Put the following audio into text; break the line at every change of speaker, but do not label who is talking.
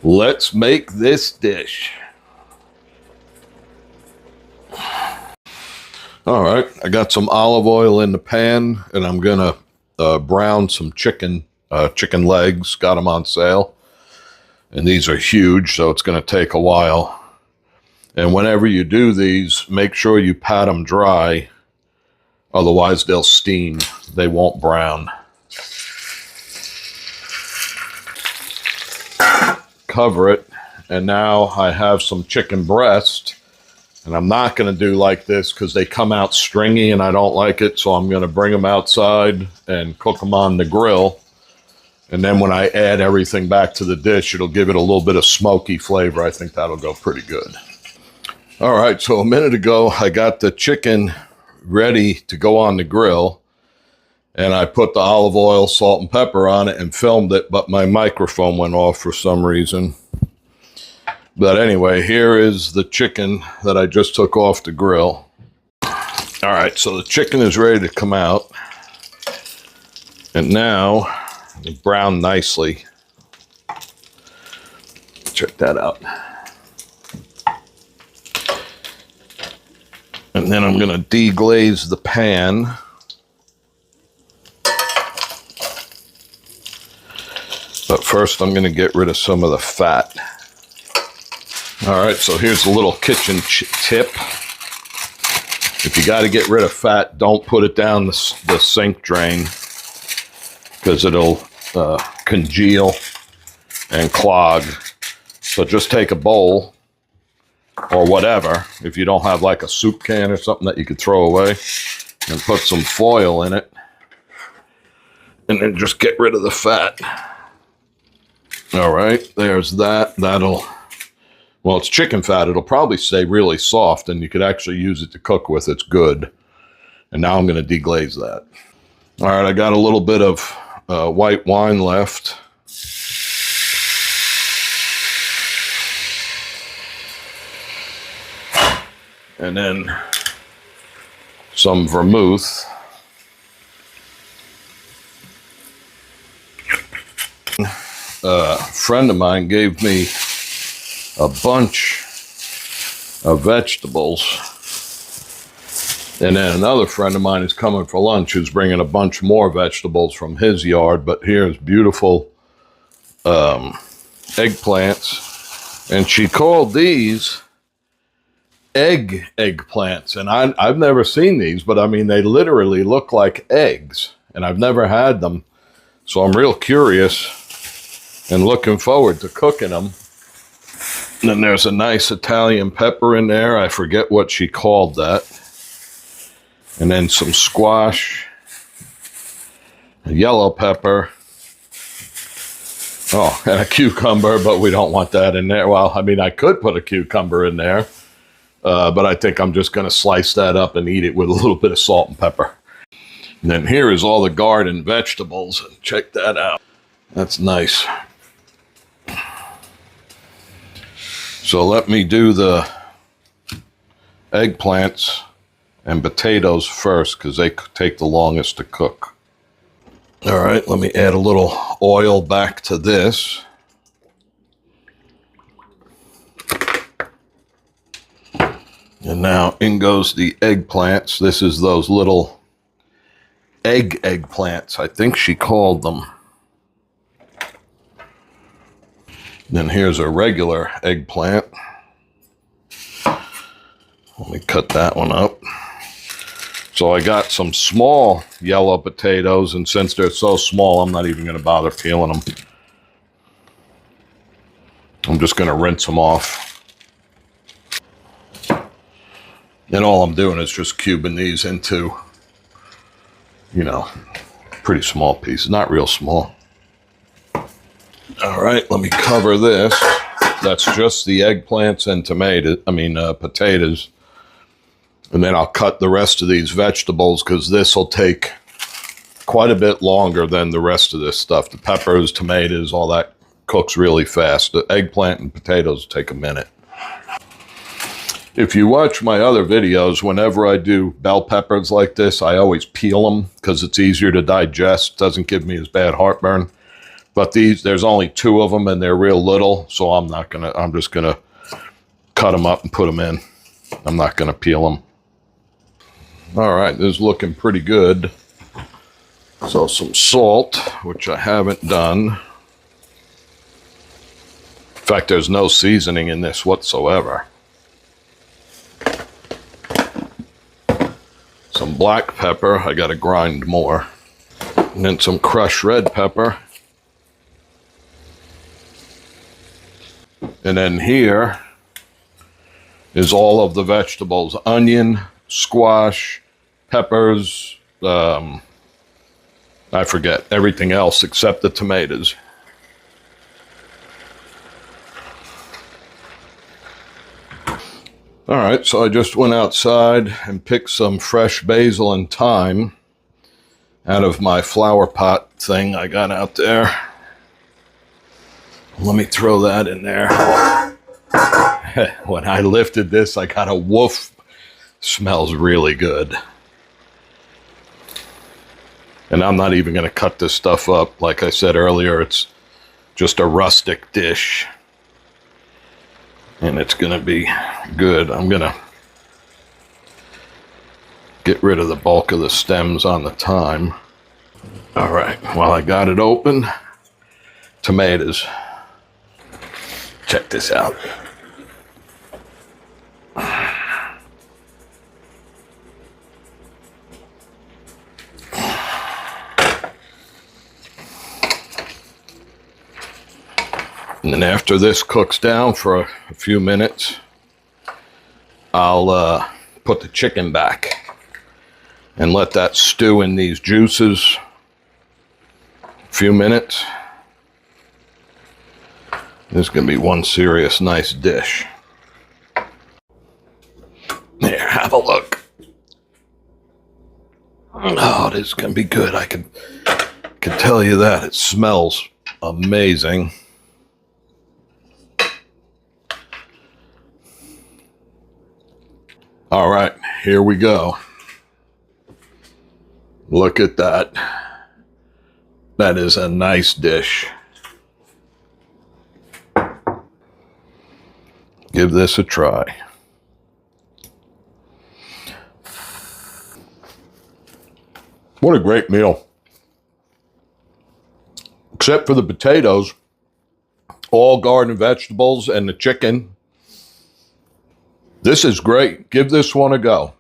Let's make this dish. All right, I got some olive oil in the pan, and I'm gonna brown some chicken legs. Got them on sale, and these are huge, so it's gonna take a while. And whenever you do these, make sure you pat them dry, otherwise they'll steam. They won't brown. Cover it, and now I have some chicken breast. And I'm not going to do like this because they come out stringy and I don't like it. So I'm going to bring them outside and cook them on the grill. And then when I add everything back to the dish, it'll give it a little bit of smoky flavor. I think that'll go pretty good. All right, so a minute ago, I got the chicken ready to go on the grill. And I put the olive oil, salt, and pepper on it and filmed it, but my microphone went off for some reason. But anyway, here is the chicken that I just took off the grill. All right, so the chicken is ready to come out. And now, it's browned nicely. Check that out. And then I'm going to deglaze the pan. But first, I'm going to get rid of some of the fat. All right, so here's a little kitchen tip. If you got to get rid of fat, don't put it down the sink drain because it'll congeal and clog. So just take a bowl or whatever, if you don't have like a soup can or something that you could throw away, and put some foil in it, and then just get rid of the fat. All right, there's that. Well, it's chicken fat. It'll probably stay really soft, and you could actually use it to cook with. It's good. And now I'm going to deglaze that. All right, I got a little bit of white wine left. And then some vermouth. A friend of mine gave me a bunch of vegetables, and then another friend of mine is coming for lunch who's bringing a bunch more vegetables from his yard. But here's beautiful eggplants, and she called these eggplants, and I've never seen these, but I mean they literally look like eggs, and I've never had them, so I'm real curious and looking forward to cooking them. And then there's a nice Italian pepper in there. I forget what she called that. And then some squash, a yellow pepper. Oh, and a cucumber, but we don't want that in there. Well, I mean, I could put a cucumber in there, but I think I'm just going to slice that up and eat it with a little bit of salt and pepper. And then here is all the garden vegetables. Check that out. That's nice. So let me do the eggplants and potatoes first because they take the longest to cook. All right, let me add a little oil back to this. And now in goes the eggplants. This is those little eggplants, I think she called them. Then here's a regular eggplant. Let me cut that one up. So I got some small yellow potatoes, and since they're so small, I'm not even going to bother peeling them. I'm just going to rinse them off. And all I'm doing is just cubing these into, you know, pretty small pieces, not real small. All right, let me cover this. That's just the eggplants and potatoes. And then I'll cut the rest of these vegetables because this will take quite a bit longer than the rest of this stuff. The peppers, tomatoes, all that cooks really fast. The eggplant and potatoes take a minute. If you watch my other videos, whenever I do bell peppers like this, I always peel them because it's easier to digest. Doesn't give me as bad heartburn. But there's only 2 of them and they're real little, so I'm just gonna cut them up and put them in. I'm not gonna peel them. All right, this is looking pretty good. So some salt, which I haven't done. In fact, there's no seasoning in this whatsoever. Some black pepper, I gotta grind more. And then some crushed red pepper. And then here is all of the vegetables: onion, squash, peppers, I forget everything else except the tomatoes. All right, so I just went outside and picked some fresh basil and thyme out of my flower pot thing I got out there. Let me throw that in there. When I lifted this, I got a woof. Smells really good. And I'm not even going to cut this stuff up. Like I said earlier, it's just a rustic dish. And it's going to be good. I'm going to get rid of the bulk of the stems on the thyme. All right, while I got it open, tomatoes. Check this out. And then after this cooks down for a few minutes, I'll put the chicken back and let that stew in these juices a few minutes. This is going to be one serious nice dish. There, have a look. Oh, this is going to be good. I can tell you that. It smells amazing. All right, here we go. Look at that. That is a nice dish. Give this a try. What a great meal. Except for the potatoes, all garden vegetables, and the chicken. This is great. Give this one a go.